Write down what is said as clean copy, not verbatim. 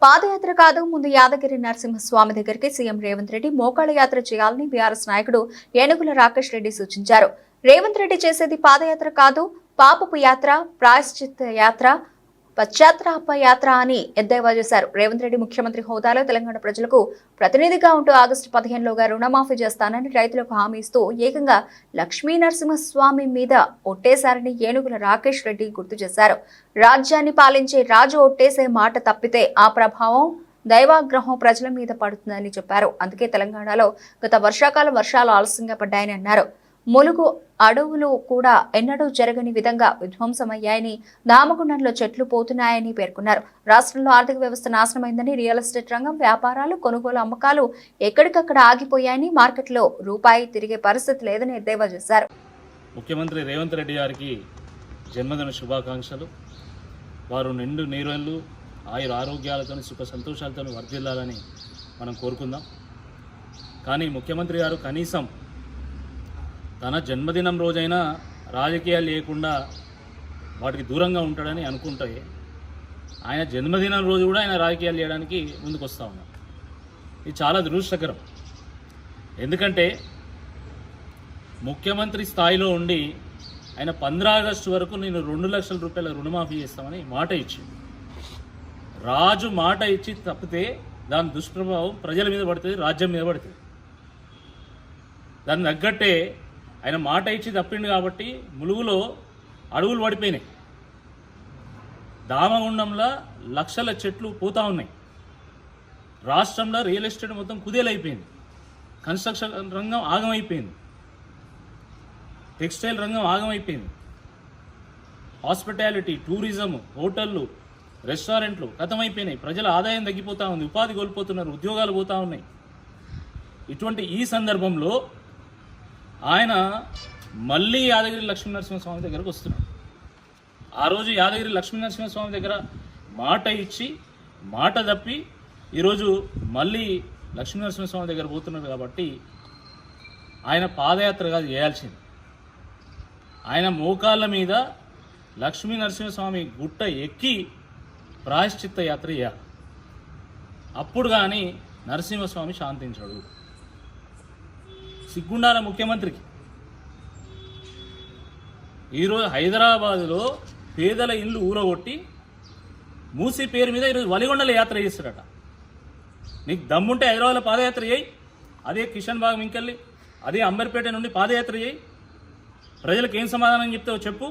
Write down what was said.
పాదయాత్ర కాదు, ముందు యాదగిరి నరసింహస్వామి దగ్గరికి సీఎం రేవంత్ రెడ్డి మోకాళ్ళ యాత్ర చేయాలని బీఆర్ఎస్ నాయకుడు ఏనుగుల రాకేష్ రెడ్డి సూచించారు. రేవంత్ రెడ్డి చేసేది పాదయాత్ర కాదు, పాపపు యాత్ర, ప్రాయశ్చిత్త యాత్ర, పశ్చాత్తాప యాత్ర అని ఎద్దేవా చేశారు. రేవంత్ రెడ్డి ముఖ్యమంత్రి హోదాలో తెలంగాణ ప్రజలకు ప్రతినిధిగా ఉంటూ ఆగస్టు 15లోగా రుణమాఫీ చేస్తానని రైతులకు హామీ ఇస్తూ ఏకంగా లక్ష్మీ నరసింహస్వామి మీద ఒట్టేశారని ఏనుగుల రాకేష్ రెడ్డి గుర్తు చేశారు. రాజ్యాన్ని పాలించే రాజు ఒట్టేసే మాట తప్పితే ఆ ప్రభావం దైవాగ్రహం ప్రజల మీద పడుతుందని చెప్పారు. అందుకే తెలంగాణలో గత వర్షాకాలం వర్షాలు ఆలస్యంగా పడ్డాయని అన్నారు. ములుగు అడవులు కూడా ఎన్నడూ జరగని విధంగా విధ్వంసమయ్యాయని, దామగుండంలో చెట్లు పోతున్నాయని పేర్కొన్నారు. రాష్ట్రంలో ఆర్థిక వ్యవస్థ నాశనమైందని, రియల్ ఎస్టేట్ రంగం, వ్యాపారాలు, కొనుగోలు, అమ్మకాలు ఎక్కడికక్కడ ఆగిపోయాయని, మార్కెట్లో రూపాయి తిరిగే పరిస్థితి లేదని ఎద్దేవా చేశారు. ముఖ్యమంత్రి రేవంత్ రెడ్డి గారికి జన్మదిన శుభాకాంక్షలు. వారు నిండు నీరేళ్లు ఆయుర ఆరోగ్యాలతో సుఖ సంతోషాలతో వర్ధిల్లాలని మనం కోరుకుందాం. కానీ ముఖ్యమంత్రి గారు కనీసం తన జన్మదినం రోజైనా రాజకీయాలు లేకుండా వాటికి దూరంగా ఉంటాడని అనుకుంటే, ఆయన జన్మదినం రోజు కూడా ఆయన రాజకీయాలు చేయడానికి ముందుకు వస్తూ ఉన్నారు. ఇది చాలా దురదృష్టకరం. ఎందుకంటే ముఖ్యమంత్రి స్థాయిలో ఉండి ఆయన 15 ఆగస్టు వరకు నేను 2 లక్షల రూపాయల రుణమాఫీ చేస్తామని మాట ఇచ్చి, రాజు మాట ఇచ్చి తప్పితే దాని దుష్ప్రభావం ప్రజల మీద పడుతుంది, రాజ్యం మీద పడుతుంది. దాన్ని తగ్గట్టే ఆయన మాట ఇచ్చి తప్పిండు కాబట్టి ములుగులో అడవులు పడిపోయినాయి. దామగుండంలో లక్షల చెట్లు పోతూ ఉన్నాయి. రాష్ట్రంలో రియల్ ఎస్టేట్ మొత్తం కుదేలైపోయింది. కన్స్ట్రక్షన్ రంగం ఆగమైపోయింది. టెక్స్టైల్ రంగం ఆగమైపోయింది. హాస్పిటాలిటీ, టూరిజం, హోటళ్ళు, రెస్టారెంట్లు ఖతమైపోయినాయి. ప్రజల ఆదాయం తగ్గిపోతూ ఉంది, ఉపాధి కోల్పోతున్నారు, ఉద్యోగాలు పోతూ ఉన్నాయి. ఇటువంటి ఈ సందర్భంలో ఆయన మళ్ళీ యాదగిరి లక్ష్మీనరసింహస్వామి దగ్గరకు వస్తున్నాడు. ఆ రోజు యాదగిరి లక్ష్మీనరసింహస్వామి దగ్గర మాట ఇచ్చి మాట తప్పి ఈరోజు మళ్ళీ లక్ష్మీనరసింహస్వామి దగ్గర పోతున్నారు. కాబట్టి ఆయన పాదయాత్రగా చేయాల్సింది. ఆయన మోకాళ్ళ మీద లక్ష్మీనరసింహస్వామి గుట్ట ఎక్కి ప్రాయశ్చిత్త యాత్ర చేయాలి. అప్పుడు కానీ నరసింహస్వామి శాంతించాడు. సిగ్గుండాల ముఖ్యమంత్రికి. ఈరోజు హైదరాబాదులో పేదల ఇల్లు ఊరగొట్టి మూసి పేరు మీద ఈరోజు వలిగొండల యాత్ర చేస్తాడట. నీకు దమ్ముంటే హైదరాబాద్లో పాదయాత్ర చేయి, అదే కిషన్ బాగ్ మింకల్లి, అదే అంబర్పేట నుండి పాదయాత్ర చేయి. ప్రజలకు ఏం సమాధానం చెప్తావో చెప్పు.